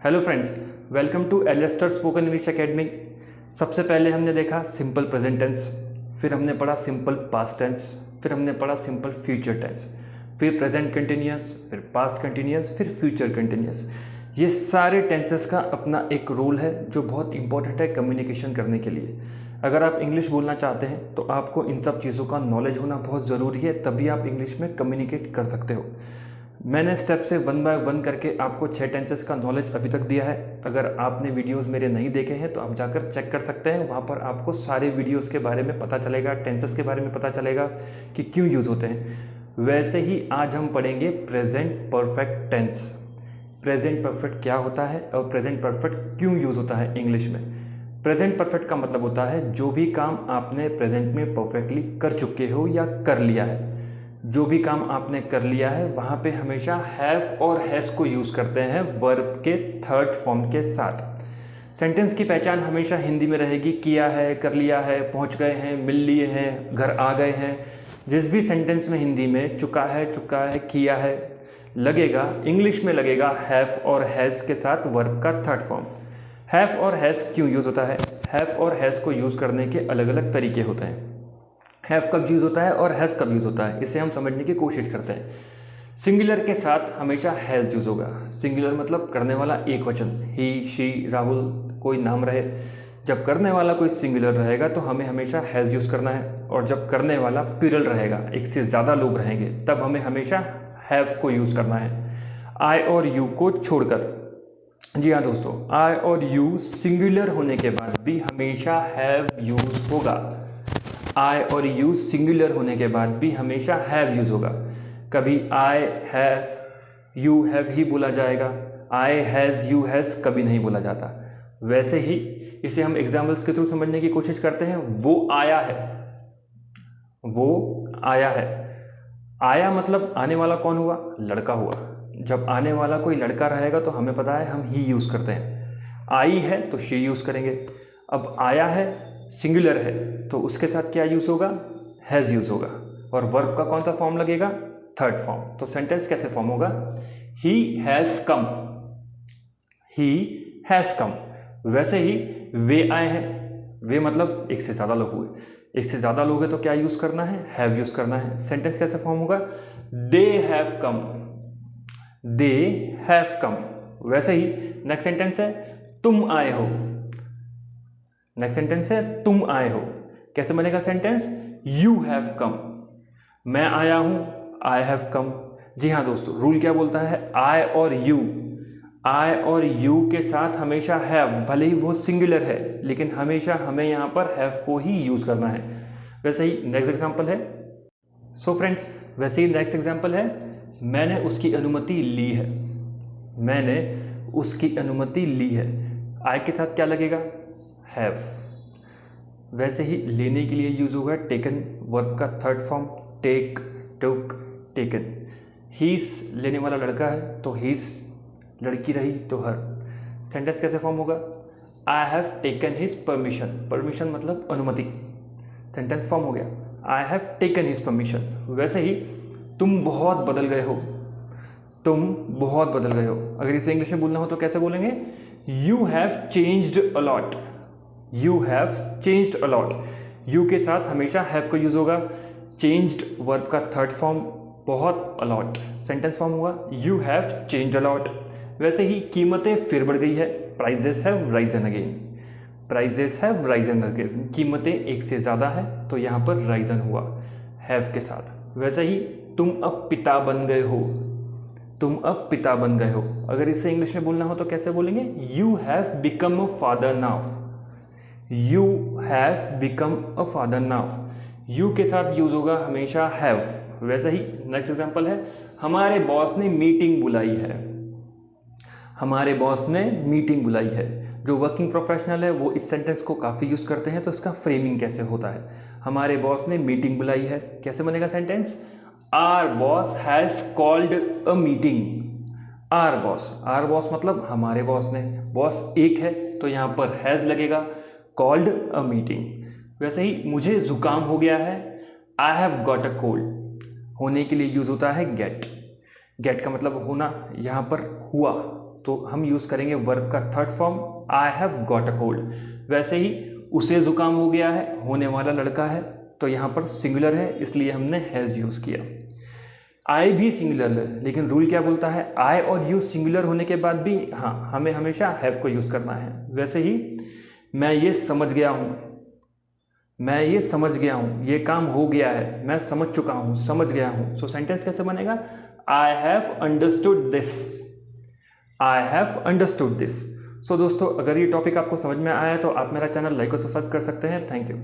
Hello friends, welcome to Alistair Spoken English Academy. सबसे पहले हमने देखा सिंपल प्रेजेंट टेंस, फिर हमने पढ़ा सिंपल पास्ट टेंस, फिर हमने पढ़ा सिंपल फ्यूचर टेंस, फिर प्रेजेंट कंटिन्यूअस, फिर पास्ट कंटिन्यूअस, फिर फ्यूचर कंटिन्यूअस। ये सारे टेंसेस का अपना एक रोल है जो बहुत इंपॉर्टेंट है कम्युनिकेशन करने के लिए। अगर आप इंग्लिश बोलना चाहते हैं तो आपको इन सब चीज़ों का नॉलेज होना बहुत ज़रूरी है, तभी आप इंग्लिश में कम्युनिकेट कर सकते हो। मैंने स्टेप से 1 बाय 1 करके आपको 6 टेंसेस का नॉलेज अभी तक दिया है। अगर आपने वीडियोस मेरे नहीं देखे हैं तो आप जाकर चेक कर सकते हैं, वहाँ पर आपको सारे वीडियोस के बारे में पता चलेगा, टेंसेस के बारे में पता चलेगा कि क्यों यूज़ होते हैं। वैसे ही आज हम पढ़ेंगे present perfect tense. Present perfect क्या होता है और प्रेजेंट परफेक्ट क्यों यूज़ होता है इंग्लिश में। प्रेजेंट परफेक्ट का मतलब होता है जो भी काम आपने प्रेजेंट में परफेक्टली कर चुके हो या कर लिया है। जो भी काम आपने कर लिया है वहाँ पे हमेशा हैव और हैज़ को यूज़ करते हैं वर्ब के थर्ड फॉर्म के साथ। सेंटेंस की पहचान हमेशा हिंदी में रहेगी, किया है, कर लिया है, पहुँच गए हैं, मिल लिए हैं, घर आ गए हैं। जिस भी सेंटेंस में हिंदी में चुका है, किया है लगेगा, इंग्लिश में लगेगा हैव और हैज़ के साथ वर्ब का थर्ड फॉर्म। हैव और हैज़ क्यों यूज़ होता है? हैव और हैज़ को यूज़ करने के अलग अलग तरीके होते हैं। हैव कब यूज़ होता है और हैज़ कब यूज़ होता है, इसे हम समझने की कोशिश करते हैं। सिंगुलर के साथ हमेशा हैज़ यूज़ होगा। सिंगुलर मतलब करने वाला एक वचन, ही, शी, राहुल, कोई नाम रहे। जब करने वाला कोई सिंगुलर रहेगा तो हमें हमेशा हैज़ यूज़ करना है, और जब करने वाला प्लूरल रहेगा, एक से ज़्यादा लोग रहेंगे, तब हमें हमेशा हैव को यूज़ करना है, आई और यू को छोड़कर। जी हाँ दोस्तों, आई और यू सिंगुलर होने के बाद भी हमेशा हैव यूज़ होगा। आई और यू सिंगुलर होने के बाद भी हमेशा हैव यूज़ होगा। कभी I have, you have he बोला जाएगा, आई हैज़, यू हैज़ कभी नहीं बोला जाता। वैसे ही इसे हम एग्जाम्पल्स के थ्रू समझने की कोशिश करते हैं। वो आया है, वो आया है। आया मतलब आने वाला कौन हुआ? लड़का हुआ। जब आने वाला कोई लड़का रहेगा तो हमें पता है हम ही यूज़ करते हैं। आई है तो शी यूज़ करेंगे। अब आया है सिंगुलर है तो उसके साथ क्या यूज़ होगा? हैज़ यूज़ होगा। और वर्ब का कौन सा फॉर्म लगेगा? Third form. तो सेंटेंस कैसे फॉर्म होगा? He has come, he has come. वैसे ही वे आए हैं, वे मतलब एक से ज़्यादा लोग हुए। एक से ज़्यादा लोग हैं तो क्या यूज़ करना है? हैव यूज़ करना है। सेंटेंस कैसे फॉर्म होगा? They have come, they have come. वैसे ही नेक्स्ट सेंटेंस है तुम आए हो। नेक्स्ट सेंटेंस है तुम आए हो। कैसे बनेगा सेंटेंस? You have come. मैं आया हूं, आई हैव कम। जी हाँ दोस्तों, रूल क्या बोलता है? आई और यू, आई और यू के साथ हमेशा हैव, भले ही वो सिंगुलर है लेकिन हमेशा हमें यहाँ पर हैव को ही यूज़ करना है। वैसे ही नेक्स्ट एग्जाम्पल है। सो फ्रेंड्स, वैसे ही नेक्स्ट एग्जाम्पल है मैंने उसकी अनुमति ली है। मैंने उसकी अनुमति ली है। आई के साथ क्या लगेगा? हैव। वैसे ही लेने के लिए यूज होगा टेकन, वर्ब का थर्ड फॉर्म, टेक, टुक, टेकन। हीस लेने वाला लड़का है तो हीस, लड़की रही तो हर। सेंटेंस कैसे फॉर्म होगा? I have taken his permission. Permission मतलब अनुमति। सेंटेंस फॉर्म हो गया, I have taken his permission. वैसे ही तुम बहुत बदल गए हो, तुम बहुत बदल गए हो। अगर इसे इंग्लिश में बोलना हो तो कैसे बोलेंगे? You have changed a lot, you have changed a lot. You के साथ हमेशा हैव का यूज होगा। चेंज्ड वर्ब का थर्ड फॉर्म, बहुत, अलॉट। सेंटेंस फॉर्म हुआ you have changed a lot. वैसे ही कीमतें फिर बढ़ गई है, prices have risen again, prices have risen again. कीमतें एक से ज़्यादा है तो यहाँ पर राइजन हुआ हैव के साथ। वैसे ही तुम अब पिता बन गए हो, तुम अब पिता बन गए हो। अगर इसे इंग्लिश में बोलना हो तो कैसे बोलेंगे? You have become a father now, you have become a father now. You के साथ यूज होगा हमेशा हैव। वैसे ही नेक्स्ट एग्जांपल है हमारे बॉस ने मीटिंग बुलाई है। हमारे बॉस ने मीटिंग बुलाई है। जो वर्किंग प्रोफेशनल है वो इस सेंटेंस को काफ़ी यूज़ करते हैं, तो इसका फ्रेमिंग कैसे होता है? हमारे बॉस ने मीटिंग बुलाई है। कैसे बनेगा sentence? Our boss has called a meeting. Our boss, our boss मतलब हमारे बॉस ने, बॉस एक है तो यहाँ पर हैज़ लगेगा, कॉल्ड अ मीटिंग। वैसे ही मुझे जुकाम हो गया है, I have got a cold. होने के लिए यूज होता है गेट। गेट का मतलब होना, यहाँ पर हुआ, तो हम यूज़ करेंगे वर्ब का third form I have got a cold. वैसे ही उसे ज़ुकाम हो गया है, होने वाला लड़का है, तो यहाँ पर सिंगुलर है इसलिए हमने हैज़ यूज़ किया। आई भी सिंगुलर है, लेकिन रूल क्या बोलता है, आई और यू सिंगुलर होने के बाद भी हाँ हमें हमेशा हैव को यूज़ करना है। वैसे ही मैं ये समझ गया हूँ, मैं ये समझ गया हूँ, ये काम हो गया है, मैं समझ चुका हूँ, समझ गया हूँ। सो सेंटेंस कैसे बनेगा, I have understood this, I have understood this. So दोस्तों, अगर ये टॉपिक आपको समझ में आया तो आप मेरा चैनल लाइक और सब्सक्राइब कर सकते हैं। Thank you.